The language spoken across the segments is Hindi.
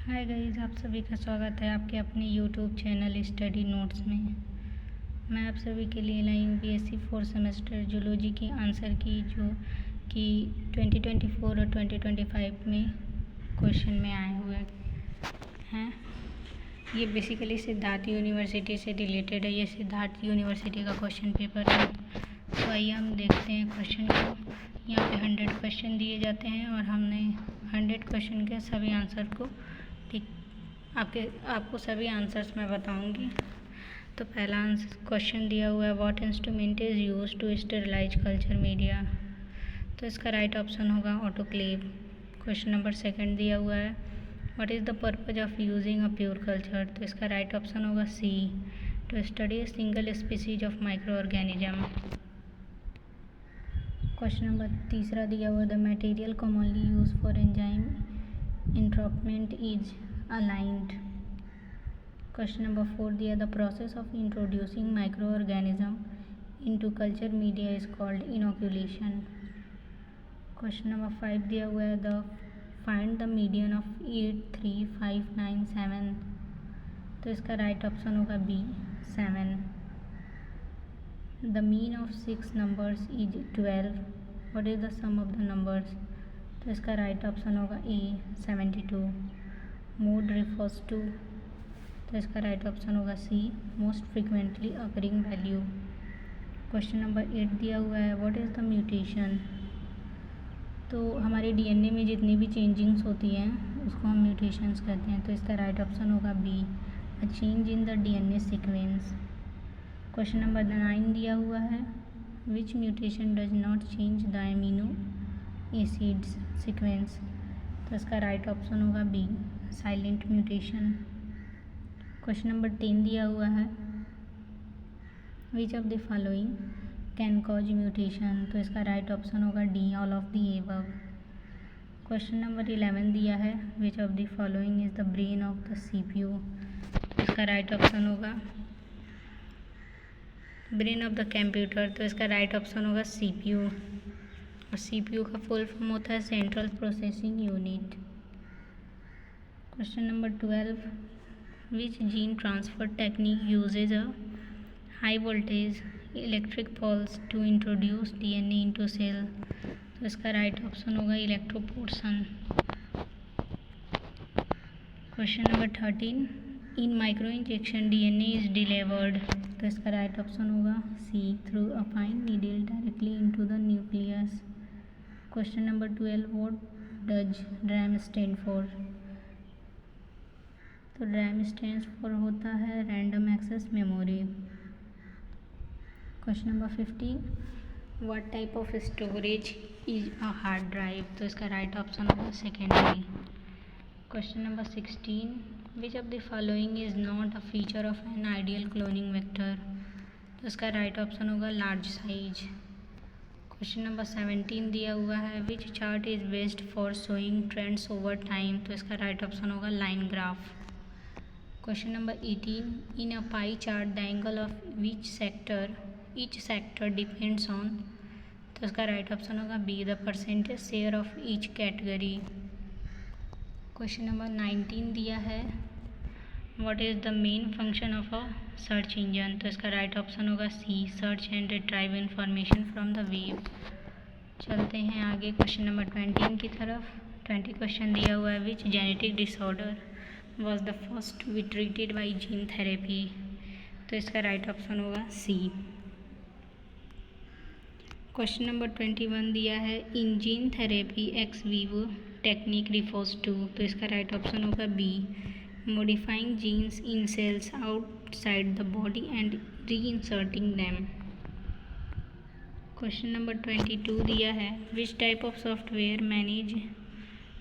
हाय गाइस, आप सभी का स्वागत है आपके अपने यूट्यूब चैनल स्टडी नोट्स में। मैं आप सभी के लिए लाई हूँ बीएससी 4 सेमेस्टर जूलॉजी की आंसर की, जो कि 2024 और 2025 में क्वेश्चन में आए हुए हैं। ये बेसिकली सिद्धार्थ यूनिवर्सिटी से रिलेटेड है। ये सिद्धार्थ यूनिवर्सिटी का क्वेश्चन पेपर है। तो आइए हम देखते हैं क्वेश्चन को। यहाँ पे 100 क्वेश्चन दिए जाते हैं और हमने 100 क्वेश्चन के सभी आंसर को ठीक आपको सभी आंसर्स मैं बताऊंगी। तो पहला आंसर क्वेश्चन दिया हुआ है, what instrument is use to sterilize culture media. तो इसका राइट ऑप्शन होगा ऑटोक्लेव। क्वेश्चन नंबर सेकंड दिया हुआ है, what is the purpose of using a pure culture. तो इसका राइट ऑप्शन होगा C, to study single species of microorganism. Question number तीसरा दिया हुआ, the material commonly use for enzyme entrapment is aligned. Question number 4 दिया, the process of introducing microorganism into culture media is called inoculation. Question number 5 दिया हुआ है, the find the median of 8, 3, 5, 9, 7. तो इसका राइट ऑप्शन होगा B 7. The mean of 6 numbers is 12. What is the sum of the numbers? तो इसका राइट ऑप्शन होगा ए 72. मोड रिफर्स टू, तो इसका राइट ऑप्शन होगा C, most frequently occurring value. Question number 8 दिया हुआ है, व्हाट इज़ द म्यूटेशन। तो हमारे डीएनए में जितनी भी चेंजिंग्स होती हैं उसको हम म्यूटेशंस कहते हैं। तो इसका राइट ऑप्शन होगा B, a change in the DNA sequence. Question number 9 दिया हुआ है, which mutation does not change the amino acids sequence. तो इसका राइट ऑप्शन होगा B, silent mutation. Question number 10 दिया हुआ है, which of the following can cause mutation. तो इसका राइट ऑप्शन होगा D, all of the above. Question number 11 दिया है, which of the following is the brain of the CPU. इसका राइट ऑप्शन होगा ब्रेन ऑफ द कंप्यूटर। तो इसका राइट ऑप्शन होगा सीपीयू, और सीपीयू का फुल फॉर्म होता है central processing unit. Question number 12, which gene transfer technique uses a high voltage electric pulse to introduce DNA into cell. तो इसका राइट ऑप्शन होगा electroporation. Question number 13, in microinjection DNA is delivered. तो इसका राइट ऑप्शन होगा C, through a fine needle directly into the nucleus. Question number 12, what does RAM stand for. तो रैम स्टैंड फॉर होता है random access memory. Question number 15, what type of storage is a hard drive. तो इसका राइट ऑप्शन होगा secondary. Question number 16, which of the following is not a feature of an ideal cloning vector. तो इसका राइट ऑप्शन होगा लार्ज साइज। क्वेश्चन नंबर 17 दिया हुआ है, विच chart is based for showing trends over time. तो इसका राइट ऑप्शन होगा line graph. Question number 18, in a pie chart the angle of each sector depends on. तो इसका राइट ऑप्शन होगा B, the percentage share of each category. Question number 19 दिया है, what is the main function of a search engine. तो इसका राइट ऑप्शन होगा C, search and retrieve information from the web. चलते हैं आगे क्वेश्चन नंबर 20 की तरफ। 20 क्वेश्चन दिया हुआ है, which genetic disorder was the first be treated by gene therapy. तो इसका राइट ऑप्शन होगा सी। क्वेश्चन नंबर 21 दिया है, in gene therapy ex vivo technique refers to. तो इसका राइट ऑप्शन होगा B, modifying genes in cells outside the body and reinserting them. Question number 22 दिया है, which type of software manage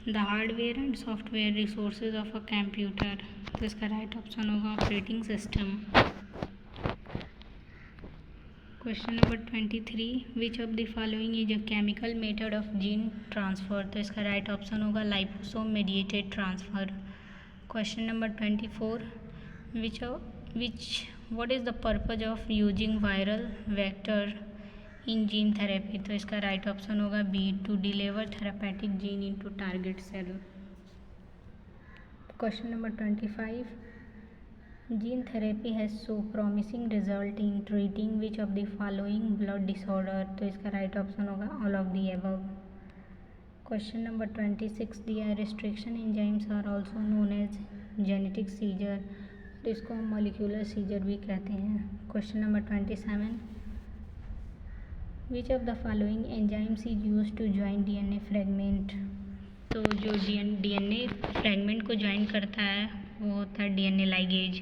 the hardware and software resources of a computer. तो इसका राइट ऑप्शन होगा operating system. Question number 23, which of the following is a chemical method of gene transfer. तो इसका राइट ऑप्शन होगा liposome mediated transfer. Question number 24, what is the purpose of using viral vector in gene therapy. तो इसका राइट ऑप्शन होगा B, to deliver therapeutic gene into target cell. Question number 25, gene therapy has so promising result in treating which of the following blood disorder, तो इसका राइट ऑप्शन होगा all of the above. Question number 26 दिया है, restriction enzymes are also known as genetic scissor, तो इसको हम मॉलिक्यूलर सीजर भी कहते हैं। Question number 27, which of the following enzymes is use to join DNA fragment, तो जो डीएनए फ्रेगमेंट को ज्वाइन करता है वो होता है डीएनए लाइगेज।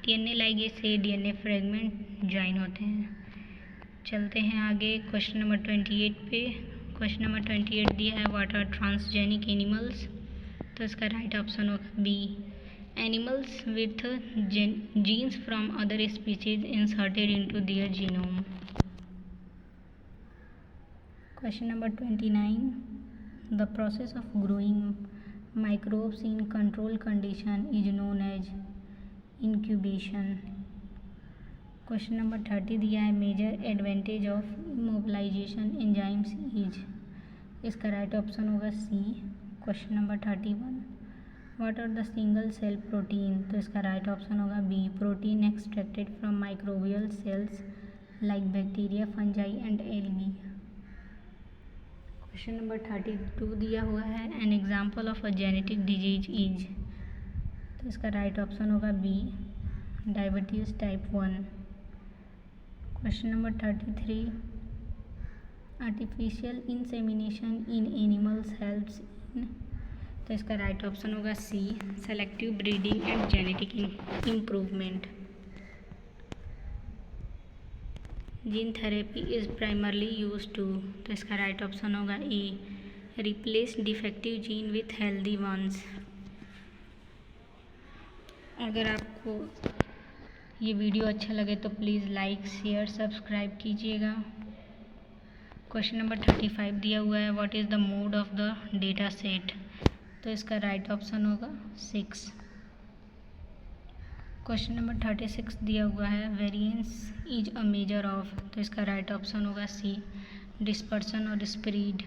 डीएनए लाइगेज से डीएनए फ्रेगमेंट ज्वाइन होते हैं। चलते हैं आगे क्वेश्चन नंबर 28 पे। क्वेश्चन नंबर 28 दिया है, व्हाट आर ट्रांसजेनिक एनिमल्स, तो इसका राइट ऑप्शन होगा B, animals with genes from other species inserted into their genome. Question number 29, the process of growing microbes in control condition is known as incubation. Question number 30 दिया है, major advantage of immobilization enzymes is, इसका राइट ऑप्शन होगा C. Question number 31, what are the single cell protein, तो इसका राइट ऑप्शन होगा B, protein extracted from microbial cells like bacteria, fungi and algae. Question number 32 दिया हुआ है, an example of a genetic disease is, तो इसका राइट ऑप्शन होगा B, diabetes type 1। Question number 33, artificial insemination in animals helps in, तो इसका राइट ऑप्शन होगा C, selective breeding and genetic improvement. Gene therapy is primarily use to, तो इसका राइट ऑप्शन होगा A, replace defective gene with healthy ones. अगर आपको ये वीडियो अच्छा लगे तो प्लीज़ लाइक शेयर सब्सक्राइब कीजिएगा। क्वेश्चन नंबर 35 दिया हुआ है, what is the mode of the data set, तो इसका राइट ऑप्शन होगा 6। क्वेश्चन नंबर 36 दिया हुआ है, variance is a measure of, तो इसका राइट ऑप्शन होगा सी, डिस्पर्सन और स्प्रेड।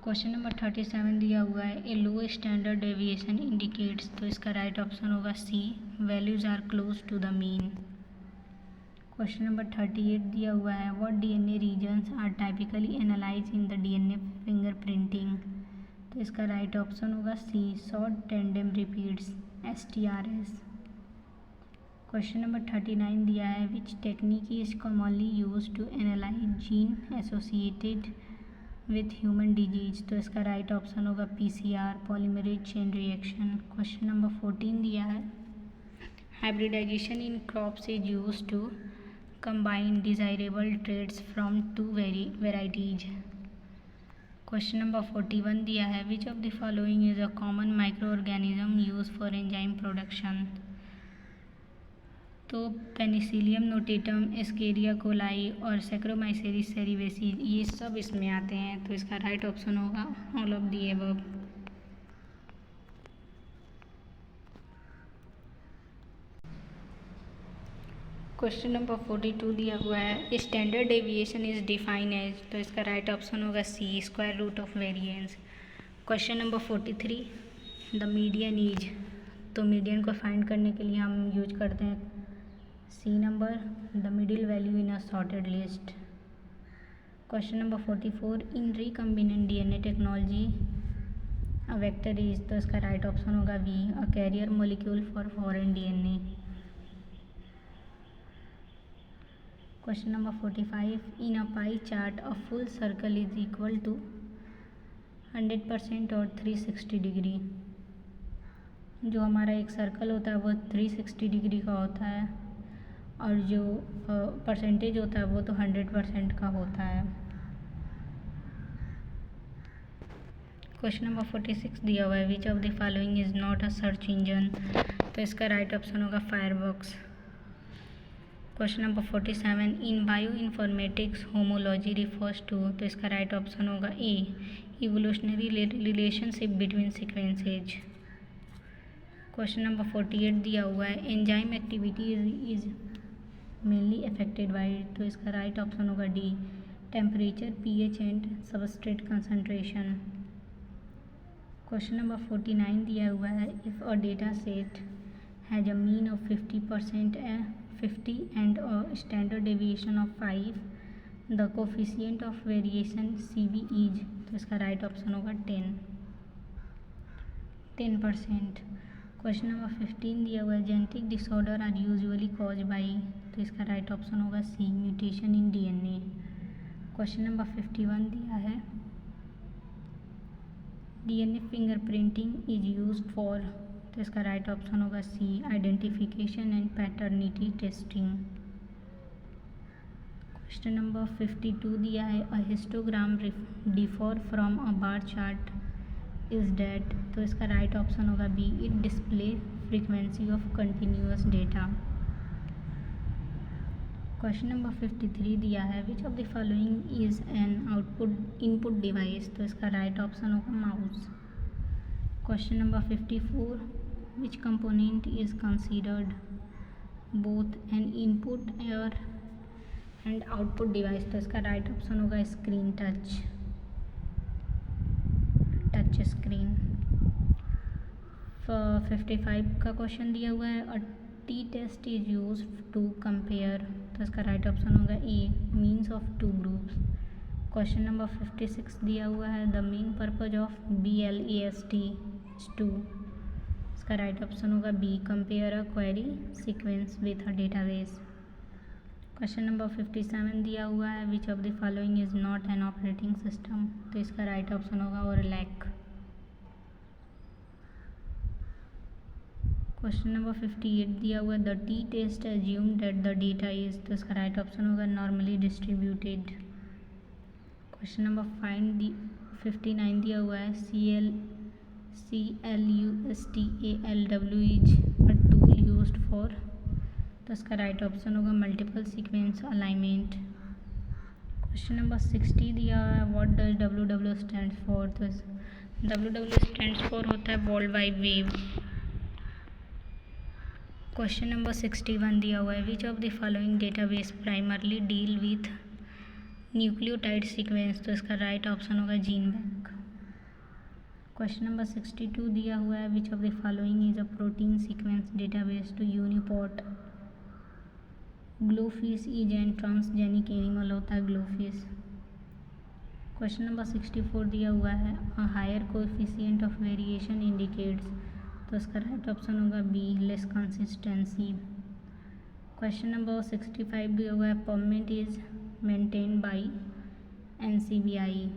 क्वेश्चन नंबर 37 दिया हुआ है, a low standard deviation indicates, तो इसका राइट ऑप्शन होगा C, values are close to the mean. Question number 38 दिया हुआ है, what DNA regions are typically analyze in the DNA fingerprinting, तो इसका राइट ऑप्शन होगा C, short tandem repeats, STRs। Question number 39 दिया है, which technique is commonly use to analyse gene associated with human disease, तो इसका राइट ऑप्शन होगा PCR, polymerase chain reaction. Question number 14 दिया है, hybridisation in crops is use to combine desirable traits from 2 varieties. Question number 41 दिया है, which of the following is a common micro organism use for enzyme production, तो पेनिसिलियम नोटेटम, एस्केरिया कोलाई और सैक्रोमाइसेरिस सेरिवेसिस ये सब इसमें आते हैं, तो इसका राइट ऑप्शन होगा all of the above. Question number 42 दिया हुआ है, standard deviation is define as, तो इसका राइट ऑप्शन होगा C, square root of variance. Question number 43, the median is, तो मीडियन को फाइंड करने के लिए हम यूज करते हैं C number, the middle value in a sorted list. Question number 44, in recombinant DNA technology a vector is, तो इसका राइट ऑप्शन होगा B, a carrier molecule for foreign DNA. Question number 45, in a pie chart a full circle is equal to 100% और 360 डिग्री। जो हमारा एक सर्कल होता है वो 360 डिग्री का होता है और जो परसेंटेज होता है वो तो 100% का होता है। क्वेश्चन नंबर 46 दिया हुआ है, which of the following is not a search engine, तो इसका राइट ऑप्शन होगा Firefox. Question number 47, in bioinformatics homology refers to, तो इसका राइट ऑप्शन होगा A, evolutionary relationship between sequences. Question number 48 दिया हुआ है, enzyme activity is mainly affected by, तो इसका राइट ऑप्शन होगा D, temperature, pH and substrate concentration. Question number 49 दिया हुआ है, if a data set has a mean of 50% 50 and a standard deviation of 5, the coefficient of variation CV is, तो इसका राइट ऑप्शन होगा 10%। क्वेश्चन नंबर 15 दिया हुआ है, genetic disorder are usually cause by, तो इसका राइट ऑप्शन होगा C, म्यूटेशन इन DNA। क्वेश्चन नंबर 51 दिया है, DNA fingerprinting is use for, तो इसका राइट ऑप्शन होगा C, identification and paternity testing. Question number 52 दिया है, a histogram differ from a bar chart is that, तो इसका राइट ऑप्शन होगा B, it display frequency of continuous data. Question number 53 दिया है, which of the following is an output input device, तो इसका राइट ऑप्शन होगा mouse. Question number 54, which component is considered both an input और एंड आउटपुट डिवाइस, तो इसका राइट ऑप्शन होगा स्क्रीन टच स्क्रीन। 55 का क्वेश्चन दिया हुआ है, a T test is use to compare, तो इसका राइट ऑप्शन होगा A, means of two groups. Question number 56 दिया हुआ है, the main purpose of BLAST is to, इसका राइट ऑप्शन होगा B, compare a query sequence with a database. Question number 57 दिया हुआ है, which of the following is not an operating system, तो इसका राइट ऑप्शन होगा ओरलैक। क्वेश्चन नंबर 58 दिया हुआ है, the t test assume that the data is, तो इसका राइट ऑप्शन होगा नॉर्मली डिस्ट्रीब्यूटेड। क्वेश्चन नंबर 59 दिया हुआ है, CLUSTALW is a tool used for, तो इसका राइट ऑप्शन होगा multiple sequence alignment. Question number 60 दिया हुआ है, what does WW stands for, तो WW स्टैंड्स फॉर होता है world wide web. Question number 61 दिया हुआ है, which of the following database primarily deal with nucleotide sequence, तो इसका राइट ऑप्शन होगा जीन बैंक। क्वेश्चन नंबर 62 दिया हुआ है, which of the following is a protein sequence database to UniProt, GloFish is an transgenic animal, होता है ग्लोफिश। क्वेश्चन नंबर 64 दिया हुआ है, a higher coefficient of variation indicates, तो इसका राइट ऑप्शन होगा B, less consistency. Question number 65 दिया हुआ है, permit is maintained by NCBI।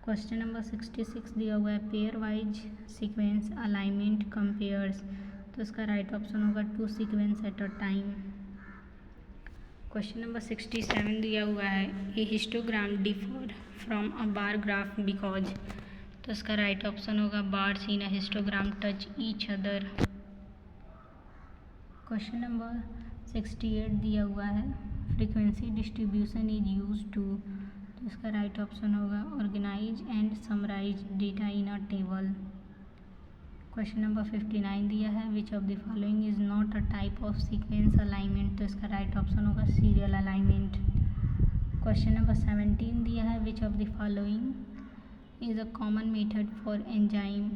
Question number 66 दिया हुआ है, pairwise sequence alignment compares, तो इसका राइट ऑप्शन होगा 2 sequence at a time. Question number 67 दिया हुआ है, a histogram differ from a bar graph because, तो इसका राइट ऑप्शन होगा bars in a histogram touch each other. Question number 68 दिया हुआ है, frequency distribution is use to, तो इसका राइट ऑप्शन होगा organize and summarize data in a table. Question number 59 दिया है, which of the following is not a type of sequence alignment, तो इसका राइट ऑप्शन होगा सीरियल अलाइनमेंट। क्वेश्चन नंबर 17 दिया है, which of the following is a common method for enzyme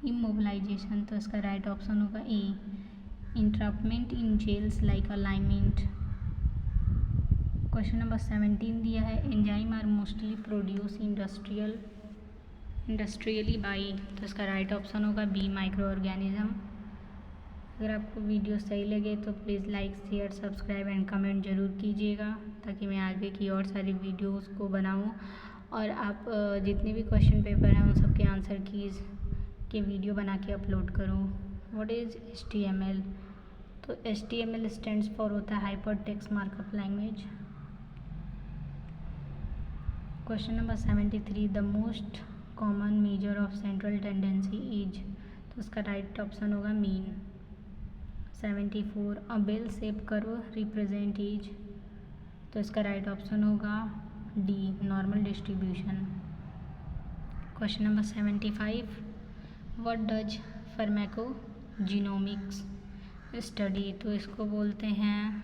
immobilization, तो इसका राइट ऑप्शन होगा A, entrapment in gels like alignment. Question number 17 दिया है, enzyme are mostly produce industrially by, तो इसका राइट ऑप्शन होगा बी, माइक्रो ऑर्गेनिज्म। अगर आपको वीडियो सही लगे तो please like share subscribe and comment ज़रूर कीजिएगा, ताकि मैं आगे की और सारी वीडियोस को बनाऊं और आप जितने भी क्वेश्चन पेपर हैं उन सब के आंसर कीज़ के वीडियो बना के अपलोड करूं। व्हाट इज़ HTML, तो HTML स्टैंड्स फॉर होता है hyper text markup language. Question number 73, the most common measure of central tendency is, तो उसका राइट ऑप्शन होगा mean. 74, a bell shape curve represent is, तो इसका राइट ऑप्शन होगा D, normal distribution. Question number 75, what does pharmacogenomics study, तो इसको बोलते हैं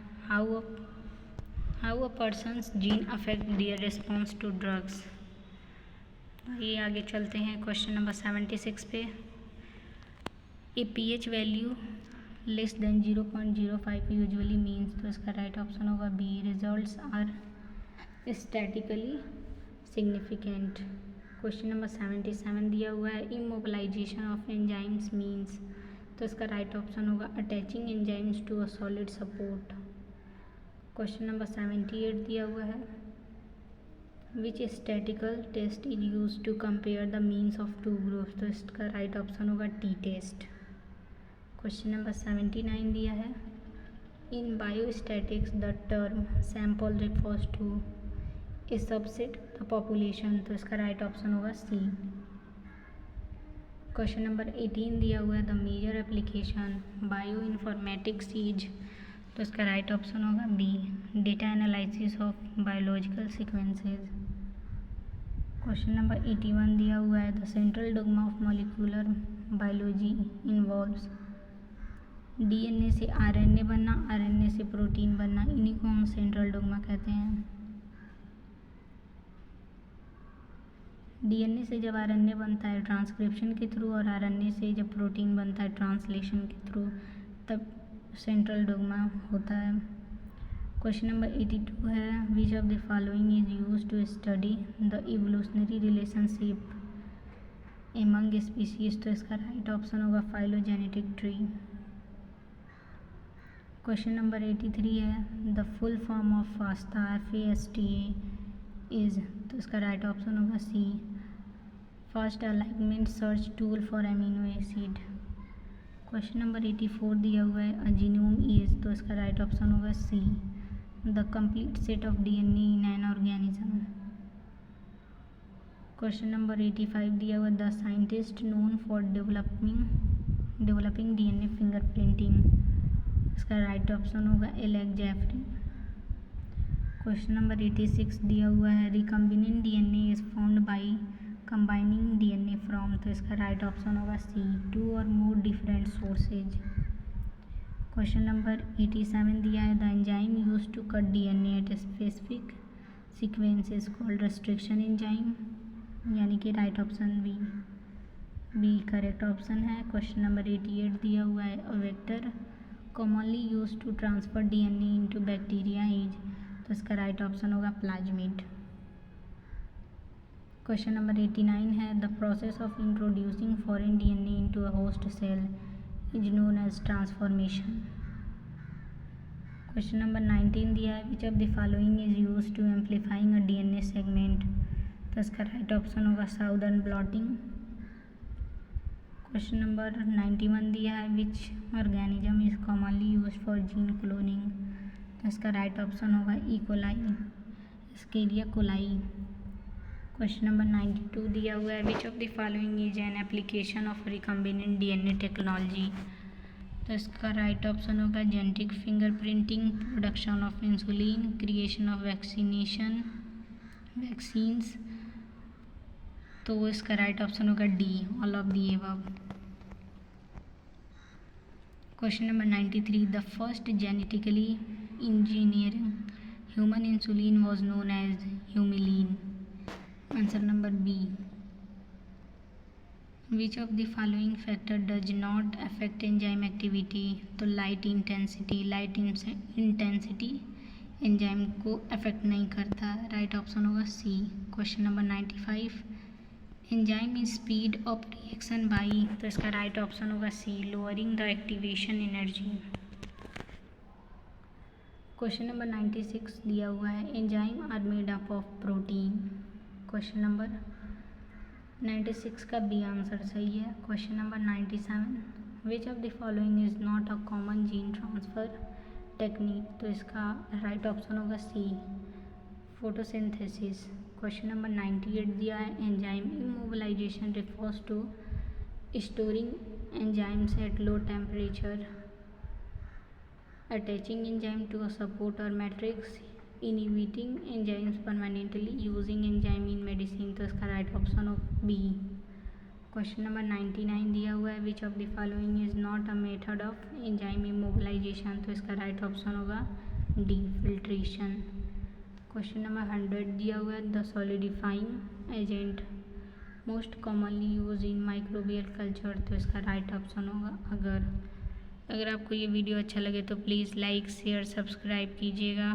how a person's gene affect their response to drugs. ये आगे चलते हैं क्वेश्चन नंबर 76 पे। A pH value less than 0.05 usually means, तो इसका राइट ऑप्शन होगा B, results are statically significant. Question number 77 दिया हुआ है इमोबिलाइजेशन ऑफ एंजाइम्स मीन्स, तो इसका राइट ऑप्शन होगा attaching enzymes to a solid support. Question number 78 दिया हुआ है which statistical test is use to compare the means of two groups, तो इसका राइट ऑप्शन होगा टी टेस्ट। क्वेश्चन नंबर 79 दिया है in biostatistics the term sample refers to a subset the population, तो इसका राइट ऑप्शन होगा सी। क्वेश्चन नंबर 18 दिया हुआ है the major application bioinformatics is, तो इसका राइट ऑप्शन होगा B, data analysis of biological sequences. Question number 81 दिया हुआ है the central dogma of molecular biology involves, DNA से आरएनए बनना, आरएनए से प्रोटीन बनना, इन्हीं को हम सेंट्रल डोग्मा कहते हैं। डीएनए से जब आरएनए बनता है ट्रांसक्रिप्शन के थ्रू, और आरएनए से जब प्रोटीन बनता है ट्रांसलेशन के थ्रू, तब सेंट्रल डोग्मा होता है। क्वेश्चन नंबर 82 है which of the following is used to study the evolutionary relationship among species, तो इसका राइट ऑप्शन होगा फाइलोजेनेटिक ट्री। क्वेश्चन नंबर 83 है the full form of FASTA FASTA is, तो इसका राइट ऑप्शन होगा C, fast alignment search tool for amino acid. Question number 84 दिया हुआ है अ जीनोम इज, तो इसका राइट ऑप्शन होगा C, the complete set of DNA in an organism. Question number 85 दिया हुआ the scientist known for developing DNA fingerprinting, इसका राइट ऑप्शन होगा एलेक जेफरी। क्वेश्चन नंबर 86 दिया हुआ है recombinant DNA is formed by combining DNA from, तो इसका राइट ऑप्शन होगा सी, 2 और more different sources. Question number 87 दिया है the enzyme use to cut DNA at specific sequence is called restriction enzyme, यानी कि right option B correct option है। क्वेश्चन नंबर 88 दिया हुआ है a vector commonly use to transfer DNA into bacteria is, तो इसका राइट ऑप्शन होगा प्लाज्मिड। क्वेश्चन नंबर 89 है the process of introducing foreign DNA into a host cell is known as transformation. Question number 19 दिया है which of the following is use to amplifying a DNA segment, तो इसका राइट ऑप्शन होगा साउदर्न ब्लॉटिंग। क्वेश्चन नंबर 91 दिया है which organism is commonly use for gene cloning, तो इसका राइट ऑप्शन होगा E coli, एस्केरिया coli. Question number 92 दिया हुआ है which of the following is an application of recombinant DNA technology, तो इसका राइट ऑप्शन होगा genetic fingerprinting, production of insulin, creation of vaccines, तो इसका राइट ऑप्शन होगा D, all of the above. Question number 93 the first genetically engineering human insulin was known as Humulin, answer number B. Which of the following factor does not affect enzyme activity, तो लाइट इंटेंसिटी एंजाइम को अफेक्ट नहीं करता, राइट ऑप्शन होगा C. Question number 95 enzyme is speed of reaction by, तो इसका राइट ऑप्शन होगा C, lowering the activation energy. Question number 96 दिया हुआ है enzyme are made up of protein, question number 96 का बी आंसर सही है। Question number 97 which of the following is not a common gene transfer technique, तो इसका राइट ऑप्शन होगा सी, फोटोसिंथेसिस। क्वेश्चन नंबर 98 दिया है enzyme immobilization refers to storing enzymes at low temperature, attaching enzyme to a support और matrix, inhibiting enzymes permanently, using enzyme in medicine, तो इसका राइट ऑप्शन हो बी। क्वेश्चन नंबर 99 दिया हुआ है which of the following is not a method of enzyme immobilization, तो इसका राइट ऑप्शन होगा डी, फिल्ट्रेशन। क्वेश्चन नंबर 100 दिया हुआ है the solidifying agent most commonly use in microbial culture, तो इसका राइट ऑप्शन होगा अगर। अगर आपको ये वीडियो अच्छा लगे तो प्लीज़ लाइक शेयर सब्सक्राइब कीजिएगा।